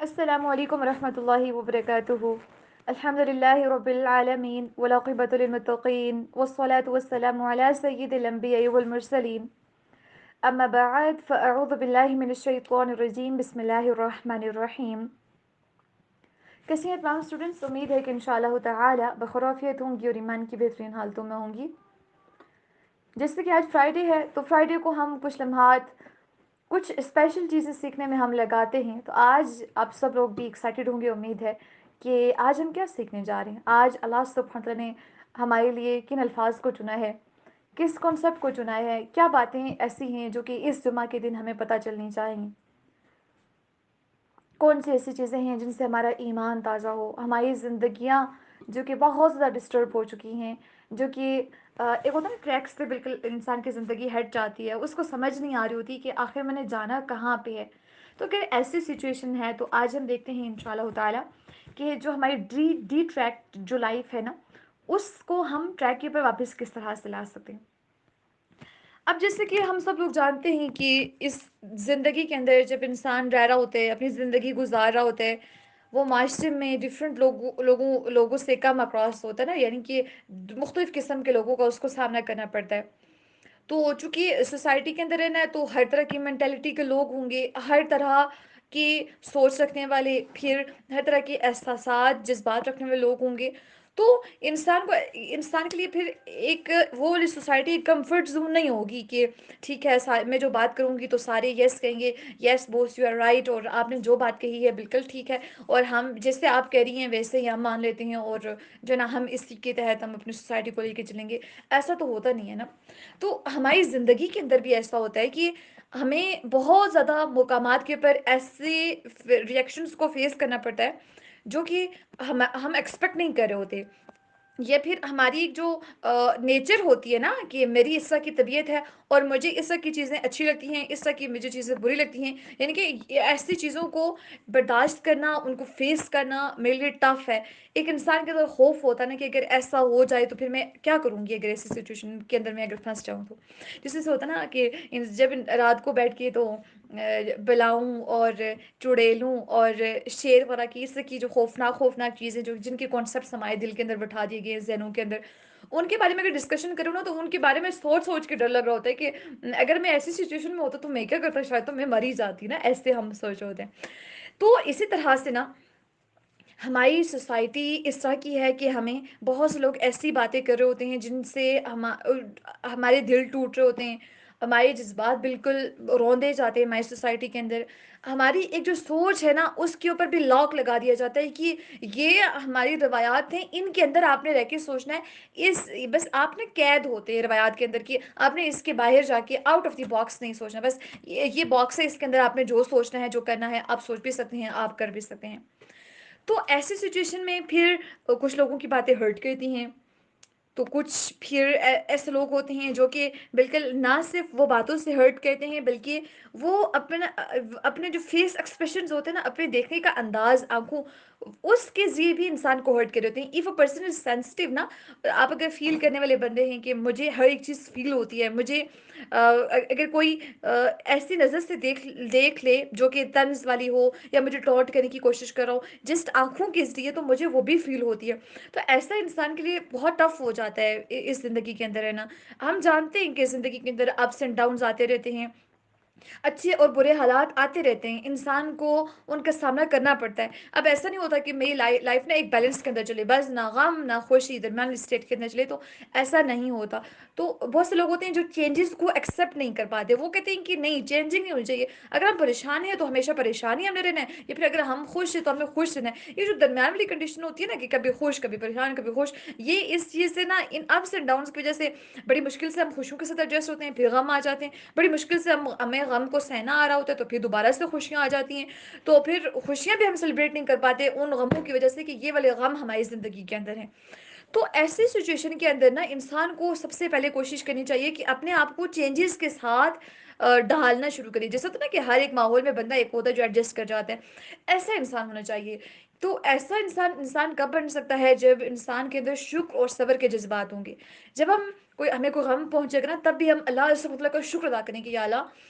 السلام علیکم ورحمۃ اللہ وبرکاتہ. الحمد للہ رب العالمین والعاقبۃ للمتقین والصلاة والسلام علی سید الانبیاء والمرسلین. اما بعد فاعوذ باللہ من الشیطان الرجیم. بسم اللہ الرحمن الرحیم. کیسی ہیں تمام اسٹوڈنٹس؟ امید ہے کہ انشاءاللہ تعالی بخرافیت ہوں گی اور ایمان کی بہترین حالتوں میں ہوں گی. جیسے کہ آج فرائیڈے ہے تو فرائیڈے کو ہم کچھ لمحات کچھ اسپیشل چیزیں سیکھنے میں ہم لگاتے ہیں. تو آج آپ سب لوگ بھی ایکسائٹیڈ ہوں گے. امید ہے کہ آج ہم کیا سیکھنے جا رہے ہیں. آج اللہ سبحانہ تعالیٰ نے ہمارے لیے کن الفاظ کو چنا ہے، کس کانسیپٹ کو چنا ہے، کیا باتیں ایسی ہیں جو کہ اس جمعہ کے دن ہمیں پتہ چلنی چاہیے. کون سی ایسی چیزیں ہیں جن سے ہمارا ایمان تازہ ہو. ہماری زندگیاں جو کہ بہت زیادہ ڈسٹرب ہو چکی ہیں، جو کہ ایک ہوتا ہے نا ٹریکس پہ بالکل انسان کی زندگی ہٹ جاتی ہے، اس کو سمجھ نہیں آ رہی ہوتی کہ آخر میں نے جانا کہاں پہ ہے. تو اگر ایسی سچویشن ہے تو آج ہم دیکھتے ہیں انشاءاللہ تعالیٰ کہ جو ہماری ڈی ٹریک جو لائف ہے نا، اس کو ہم ٹریک کے پر واپس کس طرح سے لا سکتے ہیں. اب جیسے کہ ہم سب لوگ جانتے ہیں کہ اس زندگی کے اندر جب انسان رہ رہا ہوتا ہے، اپنی زندگی گزار رہا ہوتا ہے، وہ معاشرے میں ڈفرینٹ لوگوں سے کم اکراس ہوتا ہے نا، یعنی کہ مختلف قسم کے لوگوں کا اس کو سامنا کرنا پڑتا ہے. تو چونکہ سوسائٹی کے اندر رہنا ہے تو ہر طرح کی مینٹیلٹی کے لوگ ہوں گے، ہر طرح کی سوچ رکھنے والے، پھر ہر طرح کے احساسات جذبات رکھنے والے لوگ ہوں گے. تو انسان کے لیے پھر ایک وہ والی سوسائٹی کمفرٹ زون نہیں ہوگی کہ ٹھیک ہے میں جو بات کروں گی تو سارے یس کہیں گے، یس بوس یو آر رائٹ، اور آپ نے جو بات کہی ہے بالکل ٹھیک ہے، اور ہم جیسے آپ کہہ رہی ہیں ویسے ہی ہم مان لیتے ہیں، اور جو نا ہم اسی کے تحت ہم اپنی سوسائٹی کو لے کے چلیں گے. ایسا تو ہوتا نہیں ہے نا. تو ہماری زندگی کے اندر بھی ایسا ہوتا ہے کہ ہمیں بہت زیادہ مقامات کے اوپر ایسے ریئیکشنس کو فیس کرنا پڑتا ہے جو کہ ہم ایکسپیکٹ نہیں کر رہے ہوتے. یا پھر ہماری جو نیچر ہوتی ہے نا کہ میری اس طرح کی طبیعت ہے اور مجھے اس طرح کی چیزیں اچھی لگتی ہیں، اس طرح کی مجھے چیزیں بری لگتی ہیں، یعنی کہ ایسی چیزوں کو برداشت کرنا، ان کو فیس کرنا میرے لیے ٹف ہے. ایک انسان کے اندر خوف ہوتا ہے نا کہ اگر ایسا ہو جائے تو پھر میں کیا کروں گی اگر ایسی سچویشن کے اندر میں اگر پھنس جاؤں تو. جس سے ہوتا ہے نا کہ جب رات کو بیٹھ کے تو بلاؤں اور چڑیلوں اور شیر وغیرہ کی اس کی جو خوفناک چیزیں جو جن کے کانسیپٹس ہمارے دل کے اندر بٹھا دیے گئے ذہنوں کے اندر، ان کے بارے میں اگر ڈسکشن کروں نا تو ان کے بارے میں سوچ کے ڈر لگ رہا ہوتا ہے کہ اگر میں ایسی سچویشن میں ہوتا تو میں کیا کرتا، شاید تو میں مر ہی جاتی نا. ایسے ہم سوچ ہوتے ہیں. تو اسی طرح سے نا ہماری سوسائٹی اس طرح کی ہے کہ ہمیں بہت سے لوگ ایسی باتیں کر رہے ہوتے ہیں جن سے ہمارے دل ٹوٹ رہے ہوتے ہیں، ہمارے جذبات بالکل روندے جاتے ہیں ہماری سوسائٹی کے اندر. ہماری ایک جو سوچ ہے نا اس کے اوپر بھی لاک لگا دیا جاتا ہے کہ یہ ہماری روایات ہیں، ان کے اندر آپ نے رہ کے سوچنا ہے. بس آپ نے قید ہوتے ہیں روایات کے اندر کہ آپ نے اس کے باہر جا کے آؤٹ آف دی باکس نہیں سوچنا. بس یہ باکس ہے، اس کے اندر آپ نے جو سوچنا ہے، جو کرنا ہے، آپ سوچ بھی سکتے ہیں، آپ کر بھی سکتے ہیں. تو ایسی سچویشن میں پھر کچھ لوگوں کی باتیں ہرٹ کرتی ہیں، تو کچھ پھر ایسے لوگ ہوتے ہیں جو کہ بالکل نہ صرف وہ باتوں سے ہرٹ کرتے ہیں بلکہ وہ اپنے جو فیس ایکسپریشنز ہوتے ہیں نا، اپنے دیکھنے کا انداز آنکھوں، اس کے ذریعے بھی انسان کو ہرٹ کر دیتے ہیں. If a person is sensitive نا، آپ اگر فیل کرنے والے بندے ہیں کہ مجھے ہر ایک چیز فیل ہوتی ہے، مجھے اگر کوئی ایسی نظر سے دیکھ لے جو کہ طنز والی ہو یا مجھے ٹاٹ کرنے کی کوشش کر رہا ہو جسٹ آنکھوں کے ذریعے، تو مجھے وہ بھی فیل ہوتی ہے. تو ایسا انسان کے لیے بہت ٹف ہو جاتا ہے اس زندگی کے اندر رہنا. ہم جانتے ہیں کہ زندگی کے اندر اپس اینڈ ڈاؤنز آتے رہتے ہیں، اچھے اور برے حالات آتے رہتے ہیں، انسان کو ان کا سامنا کرنا پڑتا ہے. اب ایسا نہیں ہوتا کہ میری لائف نا ایک بیلنس کے اندر چلے، بس نہ غم نہ خوشی، درمیان اسٹیٹ کے اندر چلے، تو ایسا نہیں ہوتا. تو بہت سے لوگ ہوتے ہیں جو چینجز کو ایکسیپٹ نہیں کر پاتے. وہ کہتے ہیں کہ نہیں، چینجنگ نہیں ہونی چاہیے. اگر ہم پریشان ہیں تو ہمیشہ پریشان ہی ہمیں رہنا ہے، یا پھر اگر ہم خوش ہیں تو ہمیں خوش رہنا ہے. یہ جو درمیان والی کنڈیشن ہوتی ہے نا کہ کبھی خوش کبھی پریشان کبھی خوش، یہ اس چیز سے نا ان اپس اینڈ ڈاؤنس کی وجہ سے بڑی مشکل سے ہم خوشیوں کے ساتھ ایڈجسٹ ہوتے ہیں، پھر غم آ جاتے ہیں، بڑی مشکل سے ہمیں غم کو سہنا آ رہا ہوتا ہے، تو پھر دوبارہ سے خوشیاں آ جاتی ہیں. تو پھر خوشیاں بھی ہم سیلیبریٹ نہیں کر پاتے ان غموں کی وجہ سے کہ یہ والے غم ہماری زندگی کے اندر ہیں. تو ایسی سچویشن کے اندر نا انسان کو سب سے پہلے کوشش کرنی چاہیے کہ اپنے آپ کو چینجز کے ساتھ ڈھالنا شروع کریے. جیسا تو نا کہ ہر ایک ماحول میں بندہ ایک ہوتا ہے جو ایڈجسٹ کر جاتا ہے، ایسا انسان ہونا چاہیے. تو ایسا انسان کب بن سکتا ہے؟ جب انسان کے اندر شکر اور صبر کے جذبات ہوں گے. جب ہمیں کوئی غم پہنچے گا نا، تب بھی ہم اللہ سے مطلب کا شکر ادا کریں کہ یا اللہ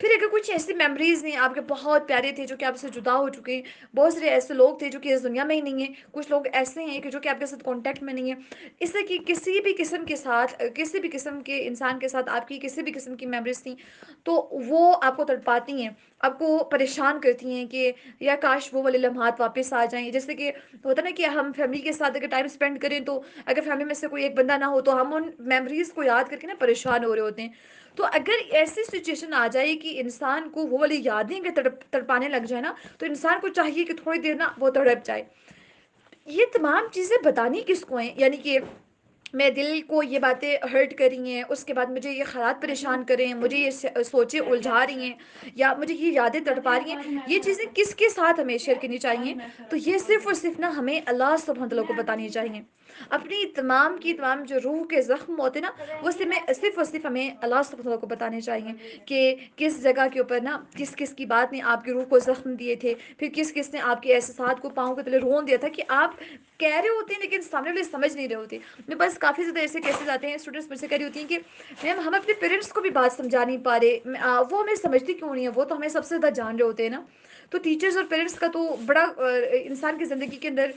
پھر اگر کچھ ایسی میموریز ہیں آپ کے بہت پیارے تھے جو کہ آپ سے جدا ہو چکے ہیں، بہت سارے ایسے لوگ تھے جو کہ اس دنیا میں ہی نہیں ہیں، کچھ لوگ ایسے ہیں کہ جو کہ آپ کے ساتھ کانٹیکٹ میں نہیں ہیں، اس سے کہ کسی بھی قسم کے ساتھ کسی بھی قسم کے انسان کے ساتھ آپ کی کسی بھی قسم کی میموریز تھیں، تو وہ آپ کو تڑپاتی ہیں، آپ کو پریشان کرتی ہیں کہ یا کاش وہ والے لمحات واپس آ جائیں. جیسے کہ ہوتا نا کہ ہم فیملی کے ساتھ اگر ٹائم اسپینڈ کریں تو اگر فیملی میں سے کوئی ایک بندہ نہ ہو تو ہم ان میموریز کو یاد کر کے نا پریشان ہو رہے ہوتے ہیں. تو اگر ایسی سچویشن آ جائے کہ انسان کو وہ والی یادیں اگر تڑپانے لگ جائے نا، تو انسان کو چاہیے کہ تھوڑی دیر نا وہ تڑپ جائے. یہ تمام چیزیں بتانی کس کو ہیں؟ یعنی کہ میں دل کو یہ باتیں ہرٹ کر رہی ہیں، اس کے بعد مجھے یہ خیالات پریشان کر رہے ہیں، مجھے یہ سوچیں الجھا رہی ہیں، یا مجھے یہ یادیں تڑپا رہی ہیں، یہ چیزیں کس کے ساتھ ہمیں شیئر کرنی چاہیے؟ تو یہ صرف اور صرف نا ہمیں اللہ سبحانہ وتعالیٰ کو بتانی چاہیے. اپنی تمام کی تمام جو روح کے زخم ہوتے نا، وہ صرف اور صرف ہمیں اللہ سبحانہ وتعالیٰ کو بتانے چاہیے کہ کس جگہ کے اوپر نا کس کس کی بات نے آپ کی روح کو زخم دیے تھے، پھر کس کس نے آپ کے احساسات کو پاؤں کے تلے رون دیا تھا کہ آپ کہہ رہے ہوتے ہیں لیکن سامنے والے سمجھ نہیں رہے ہوتے. میرے پاس کافی زیادہ ایسے کیسز آتے ہیں، اسٹوڈنٹس مجھ سے کہہ رہی ہوتی ہیں کہ میم ہم اپنے پیرنٹس کو بھی بات سمجھا نہیں پا رہے، وہ ہمیں سمجھتی کیوں نہیں ہے، وہ تو ہمیں سب سے زیادہ جان رہے ہوتے ہیں نا. تو ٹیچرز اور پیرنٹس کا تو بڑا انسان کی زندگی کے اندر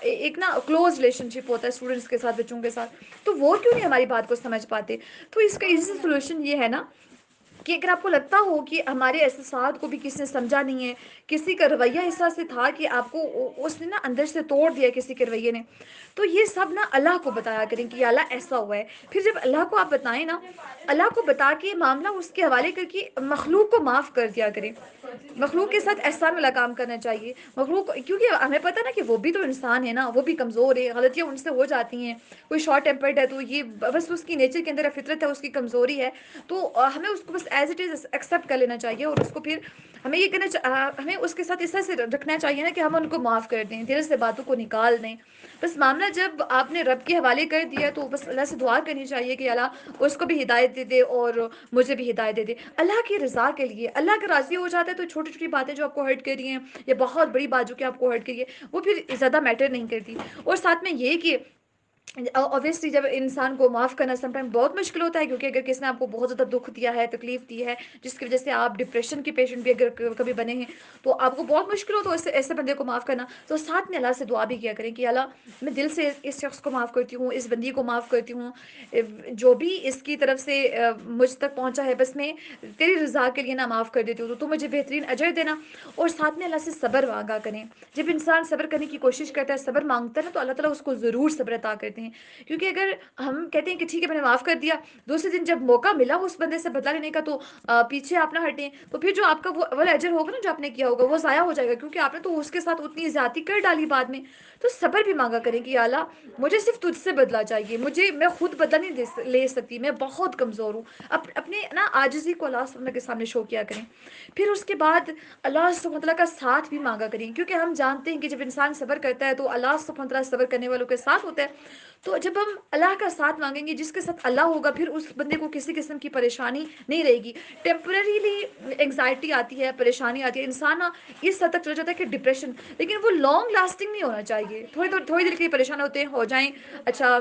ایک نا کلوز ریلیشن شپ ہوتا ہے اسٹوڈنٹس کے ساتھ، بچوں کے ساتھ. تو وہ کیوں نہیں ہماری بات کو سمجھ پاتے؟ تو اس کا ایزی سولوشن یہ ہے نا کہ اگر آپ کو لگتا ہو کہ ہمارے احساسات کو بھی کسی نے سمجھا نہیں ہے، کسی کا رویہ اس طرح سے تھا کہ آپ کو اس نے نا اندر سے توڑ دیا کسی کے رویے نے، تو یہ سب نا اللہ کو بتایا کریں کہ یا اللہ ایسا ہوا ہے. پھر جب اللہ کو آپ بتائیں نا، اللہ کو بتا کے معاملہ اس کے حوالے کر کے مخلوق کو معاف کر دیا کریں. مخلوق کے ساتھ احسان والا کام کرنا چاہیے. مخلوق کیونکہ ہمیں پتہ نا کہ وہ بھی تو انسان ہے نا، وہ بھی کمزور ہے، غلطیاں ان سے ہو جاتی ہیں. کوئی شارٹ ٹیمپرڈ ہے تو یہ بس اس کی نیچر کے اندر فطرت ہے، اس کی کمزوری ہے. تو ہمیں اس کو بس ایز اٹ از ایکسیپٹ کر لینا چاہیے، اور اس کو پھر ہمیں یہ کرنا ہمیں اس کے ساتھ اس طرح سے رکھنا چاہیے نا کہ ہم ان کو معاف کر دیں، دل سے باتوں کو نکال دیں. بس معاملہ جب آپ نے رب کے حوالے کر دیا تو بس اللہ سے دعا کرنی چاہیے کہ اللہ اس کو بھی ہدایت دے دے اور مجھے بھی ہدایت دے دے اللہ کی رضا کے لیے. اللہ کا راضی ہو جاتا ہے تو چھوٹی چھوٹی باتیں جو آپ کو ہرٹ کر رہی ہیں یا بہت بڑی بات جو کہ آپ کو ہرٹ کری ہے وہ پھر زیادہ میٹر نہیں کرتی. اور ساتھ میں یہ کہ اوبیسلی جب انسان کو معاف کرنا سم ٹائم بہت مشکل ہوتا ہے، کیونکہ اگر کسی نے آپ کو بہت زیادہ دکھ دیا ہے، تکلیف دی ہے، جس کی وجہ سے آپ ڈپریشن کے پیشنٹ بھی اگر کبھی بنے ہیں تو آپ کو بہت مشکل ہو تو ایسے بندے کو معاف کرنا. تو ساتھ میں اللہ سے دعا بھی کیا کریں کہ اللہ میں دل سے اس شخص کو معاف کرتی ہوں، اس بندی کو معاف کرتی ہوں، جو بھی اس کی طرف سے مجھ تک پہنچا ہے بس میں تیری رضا کے لیے نہ معاف کر دیتی ہوں، تو مجھے بہترین اجر دینا. اور ساتھ میں اللہ سے صبر مانگا کریں. جب انسان صبر کرنے کی کوشش کرتا ہے، صبر مانگتا ہے نا، تو اللہ تعالیٰ اس کو ضرور صبر عطا کرتے ہیں. کیونکہ اگر ہم کہتے ہیں کہ ٹھیک ہے میں نے معاف کر دیا، دوسرے دن جب موقع ملا اس بندے سے بدلا لینے کا تو پیچھے آپ نہ ہٹیں، تو پھر جو آپ کا وہ اجر ہوگا نا جو آپ نے کیا ہوگا وہ ضائع ہو جائے گا، کیونکہ آپ نے تو اس کے ساتھ اتنی زیادتی کر ڈالی بعد میں. تو صبر بھی مانگا کریں کہ یا اللہ مجھے صرف تجھ سے بدلا چاہیے، میں خود بدلا نہیں لے سکتی، میں بہت کمزور ہوں. اپنے نا عاجزی کو اللہ سبحانہ کے سامنے شو کیا کریں. پھر اس کے بعد اللہ سبحانہ وتعالیٰ کا ساتھ بھی مانگا کریں، کیونکہ ہم جانتے ہیں کہ جب انسان صبر کرتا ہے تو اللہ سبحانہ وتعالیٰ صبر کرنے والوں کے ساتھ ہوتا ہے. تو جب ہم اللہ کا ساتھ مانگیں گے، جس کے ساتھ اللہ ہوگا، پھر اس بندے کو کسی قسم کی پریشانی نہیں رہے گی. ٹیمپرریلی انگزائٹی آتی ہے، پریشانی آتی ہے، انسان اس حد تک چلا جاتا ہے کہ ڈپریشن، لیکن وہ لانگ لاسٹنگ نہیں ہونا چاہیے. تھوڑی دیر کے لیے پریشان ہوتے ہیں، ہو جائیں. اچھا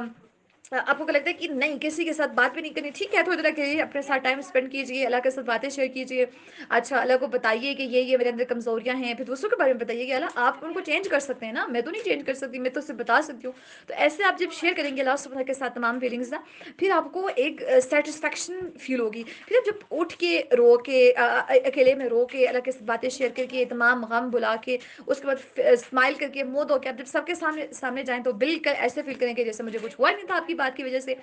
آپ کو لگتا ہے کہ نہیں کسی کے ساتھ بات بھی نہیں کرنی، ٹھیک ہے تھوڑی دیر کے لیے اپنے ساتھ ٹائم اسپینڈ کیجیے، اللہ کے ساتھ باتیں شیئر کیجیے. اچھا اللہ کو بتائیے کہ یہ میرے اندر کمزوریاں ہیں، پھر دوسروں کے بارے میں بتائیے کہ اللہ آپ ان کو چینج کر سکتے ہیں نا، میں تو نہیں چینج کر سکتی، میں تو صرف بتا سکتی ہوں. تو ایسے آپ جب شیئر کریں گے اللہ سبحانہ کے ساتھ تمام فیلنگز نا، پھر آپ کو ایک سیٹسفیکشن فیل ہوگی. پھر آپ جب اٹھ کے رو کے اکیلے میں رو کے اللہ کے ساتھ باتیں شیئر کر کے تمام غم بلا کے اس کے بعد اسمائل کر کے منہ دھو کے آپ جب سب کے سامنے جائیں تو بالکل ایسے فیل کریں کہ جیسے مجھے کچھ ہوا ہی نہیں تھا آپ کی بات کی وجہ سے.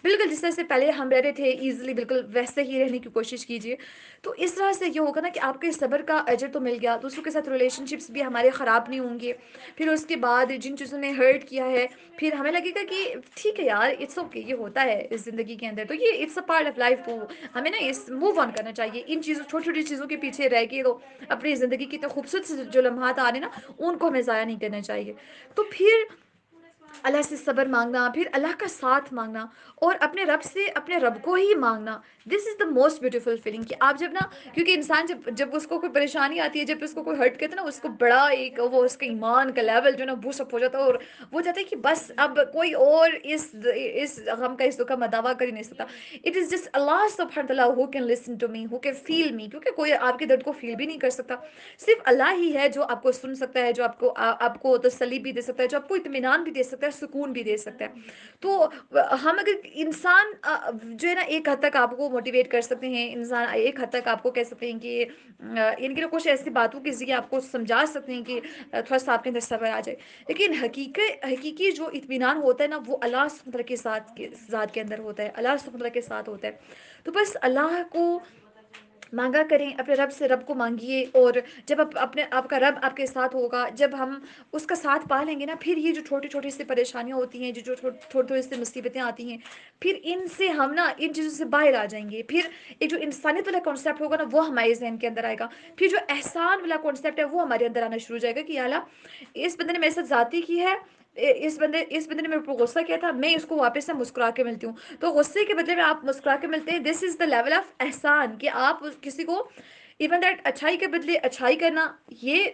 بالکل جس طرح سے پہلے ہم رہ رہے تھے ایزیلی، بالکل ویسے ہی رہنے کی کوشش کیجیے. تو اس طرح سے یہ ہوگا نا کہ آپ کے صبر کا اجر تو مل گیا، دوسروں کے ساتھ ریلیشن شپس بھی ہمارے خراب نہیں ہوں گے. پھر اس کے بعد جن چیزوں نے ہرٹ کیا ہے پھر ہمیں لگے گا کہ ٹھیک ہے یار اٹس اوکے، یہ ہوتا ہے اس زندگی کے اندر، تو یہ it's a part of life. کو ہمیں نا اس موو آن کرنا چاہیے، ان چیزوں چھوٹی چھوٹی چیزوں کے پیچھے رہ کے تو اپنی زندگی کی اتنے خوبصورت جو لمحات آ رہے ہیں نا ان کو ہمیں ضائع نہیں کرنا چاہیے. تو پھر اللہ سے صبر مانگنا، پھر اللہ کا ساتھ مانگنا، اور اپنے رب سے اپنے رب کو ہی مانگنا. دس از دا موسٹ بیوٹیفل فیلنگ کہ آپ جب نا، کیونکہ انسان جب اس کو کوئی پریشانی آتی ہے، جب اس کو کوئی ہرٹ کرتا ہے نا، اس کو بڑا ایک وہ اس کا ایمان کا لیول جو ہے نا بوسٹ اپ ہو جاتا ہے، اور وہ چاہتا ہے کہ بس اب کوئی اور اس غم کا اس دکھ کا میں دعویٰ کر ہی نہیں سکتا. اٹ از جسٹ اللہ سبحانہ تعالیٰ who can listen to me, who can feel me, کیونکہ کوئی آپ کے درد کو فیل بھی نہیں کر سکتا. صرف اللہ ہی ہے جو آپ کو سن سکتا ہے، جو آپ کو تسلی بھی دے سکتا ہے، جو آپ کو اطمینان بھی دے سکتا ہے، سکون بھی دے سکتا ہے. تو ہم اگر انسان جو ہے نا ایک حد تک آپ کو موٹیویٹ کر سکتے ہیں، انسان ایک حد تک آپ کو کہہ سکتے ہیں کہ ان کے کچھ ایسی باتوں کے ذریعے آپ کو سمجھا سکتے ہیں کہ تھوڑا سا آپ کے اندر صبر آ جائے. لیکن حقیقی جو اطمینان ہوتا ہے نا، وہ اللہ سبحانہ وتعالیٰ کے ساتھ ذات کے اندر ہوتا ہے، اللہ سبحانہ وتعالیٰ کے ساتھ ہوتا ہے. تو بس اللہ کو مانگا کریں، اپنے رب سے رب کو مانگیے، اور جب آپ کا رب آپ کے ساتھ ہوگا، جب ہم اس کا ساتھ پا لیں گے نا، پھر یہ جو چھوٹی چھوٹی سی پریشانیاں ہوتی ہیں، جو تھوڑی تھوڑی سی مصیبتیں آتی ہیں، پھر ان سے ہم نا ان چیزوں سے باہر آ جائیں گے. پھر ایک جو انسانیت والا کانسیپٹ ہوگا نا، وہ ہمارے ذہن کے اندر آئے گا. پھر جو احسان والا کانسیپٹ ہے وہ ہمارے اندر آنا شروع ہو جائے گا کہ اللہ، اس بندے نے میرے ساتھ زیادتی کی ہے، اس بندے نے میرے کو غصہ کیا تھا، میں اس کو واپس سے مسکرا کے ملتی ہوں. تو غصے کے بدلے میں آپ مسکرا کے ملتے ہیں. دس از دا لیول آف احسان کہ آپ کسی کو ایون دیٹ اچھائی کے بدلے اچھائی کرنا، یہ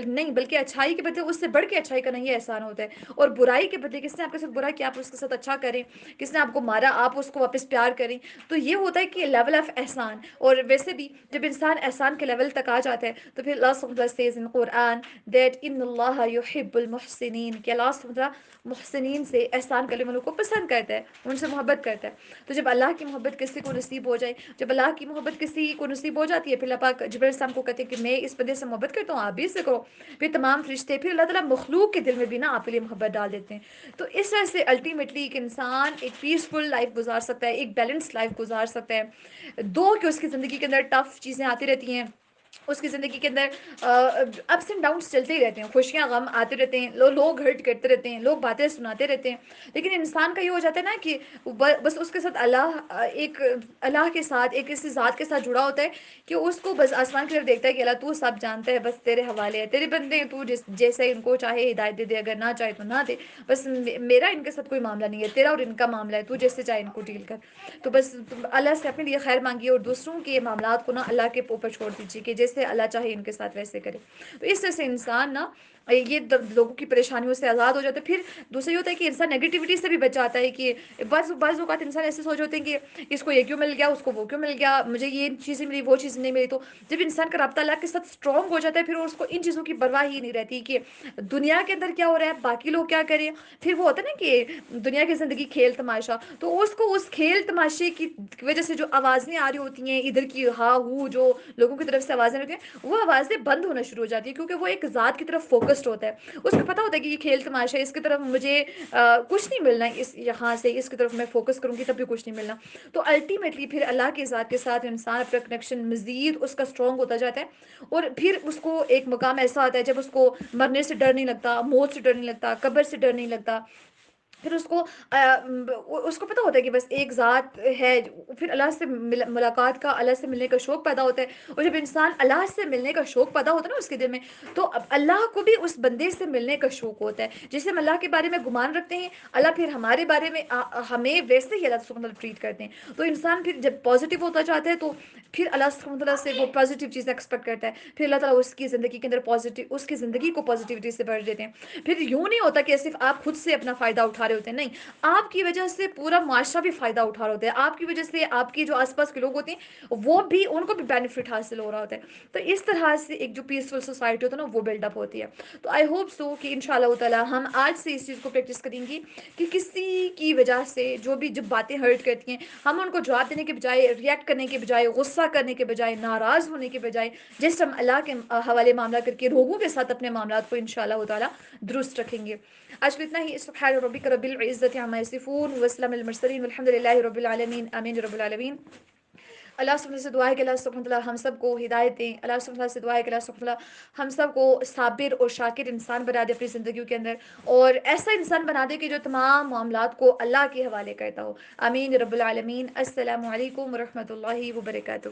نہیں بلکہ اچھائی کے بدلے اس سے بڑھ کے اچھائی کرنا، یہ احسان ہوتا ہے. اور برائی کے بدلے کس نے آپ کے ساتھ برا کیا آپ اس کے ساتھ اچھا کریں، کس نے آپ کو مارا آپ اس کو واپس پیار کریں. تو یہ ہوتا ہے کہ لیول آف احسان. اور ویسے بھی جب انسان احسان کے لیول تک آ جاتا ہے تو پھر اللہ سبحانہ وتعالیٰ says in قرآن that ان اللہ یحب المحسنین، کہ اللہ سبحانہ وتعالیٰ محسنین سے، احسان کرنے والوں کو پسند کرتا ہے، ان سے محبت کرتا ہے. تو جب اللہ کی محبت کسی کو نصیب ہو جائے، جب اللہ کی محبت کسی کو نصیب ہو جاتی ہے، پھر اللہ پاک جبرائیل السلام کو کہتے ہیں کہ میں اس بندے سے محبت کرتا ہوں، آپ بھی اس سے کرو. پھر تمام فرشتے، پھر اللہ تعالیٰ مخلوق کے دل میں بھی نا آپ کے لیے محبت ڈال دیتے ہیں. تو اس وجہ سے الٹیمیٹلی ایک انسان ایک پیسفل لائف گزار سکتا ہے، ایک بیلنس لائف گزار سکتا ہے. دو کہ اس کی زندگی کے اندر ٹف چیزیں آتی رہتی ہیں، اس کی زندگی کے اندر اپس اینڈ ڈاؤنس چلتے ہی رہتے ہیں، خوشیاں غم آتے رہتے ہیں، لوگ ہرٹ کرتے رہتے ہیں، لوگ باتیں سناتے رہتے ہیں. لیکن انسان کا یہ ہو جاتا ہے نا کہ بس اس کے ساتھ اللہ کے ساتھ ایک ایسی ذات کے ساتھ جڑا ہوتا ہے کہ اس کو بس آسمان کی طرف دیکھتا ہے کہ اللہ تو سب جانتا ہے، بس تیرے حوالے ہے، تیرے بندے ہیں، تو جیسے ان کو چاہے ہدایت دے دے، اگر نہ چاہے تو نہ دے. بس میرا ان کے ساتھ کوئی معاملہ نہیں ہے، تیرا اور ان کا معاملہ ہے، تو جیسے چاہے ان کو ڈیل کر. تو بس اللہ سے اپنے لیے خیر مانگیے، اور دوسروں کے معاملات کو نا اللہ کے اوپر چھوڑ دیجیے کہ جیسے اللہ چاہے ان کے ساتھ ویسے کرے. تو اس طرح سے انسان نا یہ لوگوں کی پریشانیوں سے آزاد ہو جاتا ہے. پھر دوسرا یہ ہوتا ہے کہ انسان نیگیٹیوٹی سے بھی بچ جاتا ہے کہ بعض اوقات انسان ایسے سوچ ہوتے ہیں کہ اس کو یہ کیوں مل گیا، اس کو وہ کیوں مل گیا، مجھے یہ چیزیں ملی وہ چیزیں نہیں ملی. تو جب انسان کا رابطہ اللہ کے ساتھ اسٹرانگ ہو جاتا ہے، پھر اس کو ان چیزوں کی پرواہ ہی نہیں رہتی کہ دنیا کے اندر کیا ہو رہا ہے، باقی لوگ کیا کریں. پھر وہ ہوتا ہے نا کہ دنیا کی زندگی کھیل تماشا، تو اس کو اس کھیل تماشے کی وجہ سے جو آوازیں آ رہی ہوتی ہیں ادھر کی ہاں ہو، جو لوگوں کی طرف سے آوازیں ہوتی ہیں، وہ آوازیں بند ہونا شروع ہو جاتی ہیں، کیونکہ وہ ایک ذات کی طرف فوکسڈ ہوتا ہے. اس کو پتہ ہوتا ہے کہ یہ کھیل تماشا ہے، اس کی طرف مجھے کچھ نہیں ملنا، یہاں سے اس کی طرف میں فوکس کروں گی تب بھی کچھ نہیں ملنا. تو الٹیمیٹلی پھر اللہ کے ذات کے ساتھ انسان اپنا کنیکشن مزید اس کا اسٹرانگ ہوتا جاتا ہے. اور پھر اس کو ایک مقام ایسا آتا ہے جب اس کو مرنے سے ڈر نہیں لگتا، موت سے ڈر نہیں لگتا، قبر سے ڈر نہیں لگتا. پھر اس کو پتہ ہوتا ہے کہ بس ایک ذات ہے. پھر اللہ سے ملاقات کا، اللہ سے ملنے کا شوق پیدا ہوتا ہے. اور جب انسان اللہ سے ملنے کا شوق پیدا ہوتا ہے نا اس کے دل میں، تو اب اللہ کو بھی اس بندے سے ملنے کا شوق ہوتا ہے. جسے ہم اللہ کے بارے میں گمان رکھتے ہیں، اللہ پھر ہمارے بارے میں ہمیں ویسے ہی اللہ سبحانہ وتعالیٰ ٹریٹ کرتے ہیں. تو انسان پھر جب پازیٹیو ہوتا جاتا ہے تو پھر اللہ سبحانہ وتعالیٰ سے وہ پازیٹیو چیزیں ایکسپیکٹ کرتا ہے. پھر اللہ تعالیٰ اس کی زندگی کے اندر اس کی زندگی کو پازیٹیوٹی سے بھر دیتے ہیں. پھر یوں نہیں ہوتا کہ صرف آپ خود سے اپنا فائدہ اٹھا رہے ہوتے ہیں، نہیں، آپ کی وجہ سے پورا معاشرہ بھی فائدہ اٹھا رہا ہوتا ہے. آپ کی وجہ سے آپ کی جو آس پاس کے لوگ ہوتے ہیں وہ بھی، ان کو بھی بینیفٹ حاصل ہو رہا ہوتا ہے. تو اس طرح سے ایک جو پیسفل سوسائٹی ہوتا ہے نا وہ بلڈ اپ ہوتی ہے. تو آئی ہوپ سو کہ انشاءاللہ تعالیٰ ہم آج سے اس چیز کو پریکٹس کریں گی کہ کسی کی وجہ سے جو بھی جب باتیں ہرٹ کرتی ہیں، ہم ان کو جواب دینے کے بجائے، ریئیکٹ کرنے کے بجائے، غصہ کرنے کے بجائے، ناراض ہونے کے بجائے، جس ہم اللہ کے حوالے معاملہ کر کے لوگوں کے ساتھ اپنے معاملات کو انشاءاللہ تعالیٰ درست رکھیں گے. آج کو اتنا ہی. سبحان ربک رب العزت عما یصفون وسلام المرسلین والحمد للہ رب العالمین. آمین رب العالمین. اللہ سبحانہ سے دعا ہے کہ اللہ سبحانہ ہم سب کو ہدایت دیں. اللہ سبحانہ سے دعا ہے کہ اللہ سبحانہ ہم سب کو صابر اور شاکر انسان بنا دے اپنی زندگیوں کے اندر، اور ایسا انسان بنا دے کہ جو تمام معاملات کو اللہ کے حوالے کرتا ہو. آمین رب العالمین. السلام علیکم ورحمۃ اللہ وبرکاتہ.